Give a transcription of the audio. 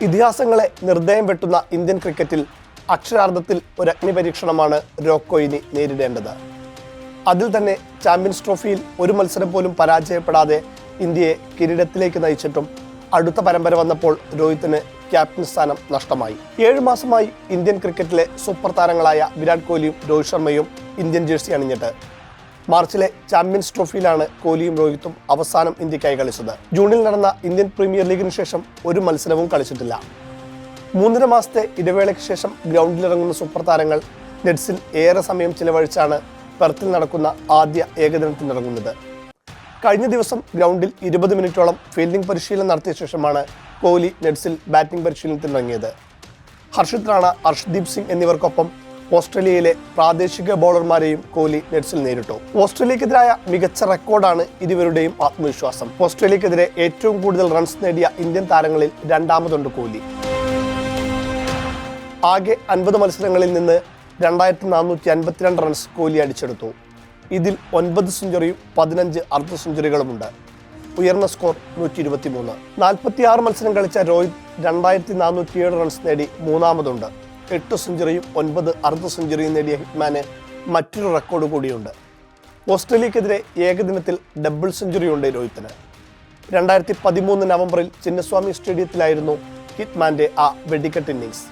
ഇതിഹാസങ്ങളെ നിർദ്ദയം വെട്ടുന്ന ഇന്ത്യൻ ക്രിക്കറ്റിൽ അക്ഷരാർത്ഥത്തിൽ ഒരു അഗ്നിപരീക്ഷണമാണ് രോഹിത് കോഹ്ലി നേരിടേണ്ടത്. അതിൽ തന്നെ ചാമ്പ്യൻസ് ട്രോഫിയിൽ ഒരു മത്സരം പോലും പരാജയപ്പെടാതെ ഇന്ത്യയെ കിരീടത്തിലേക്ക് നയിച്ചിട്ടും അടുത്ത പരമ്പര വന്നപ്പോൾ രോഹിത്തിന് ക്യാപ്റ്റൻ സ്ഥാനം നഷ്ടമായി. 7 മാസമായി ഇന്ത്യൻ ക്രിക്കറ്റിലെ സൂപ്പർ താരങ്ങളായ വിരാട് കോഹ്ലിയും രോഹിത് ശർമ്മയും ഇന്ത്യൻ ജേഴ്സി അണിഞ്ഞിട്ട്. മാർച്ചിലെ ചാമ്പ്യൻസ് ട്രോഫിയിലാണ് കോഹ്ലിയും രോഹിത്തും അവസാനം ഇന്ത്യക്കായി കളിച്ചത്. ജൂണിൽ നടന്ന ഇന്ത്യൻ പ്രീമിയർ ലീഗിന് ശേഷം ഒരു മത്സരവും കളിച്ചിട്ടില്ല. 3.5 മാസത്തെ ഇടവേളയ്ക്ക് ശേഷം ഗ്രൗണ്ടിലിറങ്ങുന്ന സൂപ്പർ താരങ്ങൾ നെറ്റ്സിൽ ഏറെ സമയം ചിലവഴിച്ചാണ് പെർത്തിൽ നടക്കുന്ന ആദ്യ ഏകദിനത്തിനിറങ്ങുന്നത്. കഴിഞ്ഞ ദിവസം ഗ്രൗണ്ടിൽ 20 മിനിറ്റോളം ഫീൽഡിംഗ് പരിശീലനം നടത്തിയ ശേഷമാണ് കോഹ്ലി നെറ്റ്സിൽ ബാറ്റിംഗ് പരിശീലനത്തിനിറങ്ങിയത്. ഹർഷിത് റാണ, അർഷ്ദീപ് സിംഗ് എന്നിവർക്കൊപ്പം ഓസ്ട്രേലിയയിലെ പ്രാദേശിക ബൗളർമാരെയും കോഹ്ലി നെറ്റ്സിൽ നേരിട്ടു. ഓസ്ട്രേലിയക്കെതിരായ മികച്ച റെക്കോർഡാണ് ഇരുവരുടെയും ആത്മവിശ്വാസം. ഓസ്ട്രേലിയക്കെതിരെ ഏറ്റവും കൂടുതൽ റൺസ് നേടിയ ഇന്ത്യൻ താരങ്ങളിൽ രണ്ടാമതുണ്ട് കോഹ്ലി. ആകെ 50 മത്സരങ്ങളിൽ നിന്ന് 2452 റൺസ് കോഹ്ലി അടിച്ചെടുത്തു. ഇതിൽ 9 സെഞ്ചുറിയും 15 അർദ്ധ സെഞ്ചുറികളുമുണ്ട്. ഉയർന്ന സ്കോർ 123. 46 മത്സരം കളിച്ച രോഹിത് 2407 റൺസ് നേടി മൂന്നാമതുണ്ട്. 8 സെഞ്ചുറിയും 9 അർദ്ധ സെഞ്ചുറിയും നേടിയ ഹിറ്റ്മാന് മറ്റൊരു റെക്കോർഡ് കൂടിയുണ്ട്. ഓസ്ട്രേലിയക്കെതിരെ ഏകദിനത്തിൽ ഡബിൾ സെഞ്ചുറിയുണ്ട് രോഹിത്തിന്. 2013 നവംബറിൽ ചിന്നസ്വാമി സ്റ്റേഡിയത്തിലായിരുന്നു ഹിറ്റ്മാന്റെ ആ വെടിക്കെട്ട് ഇന്നിംഗ്സ്.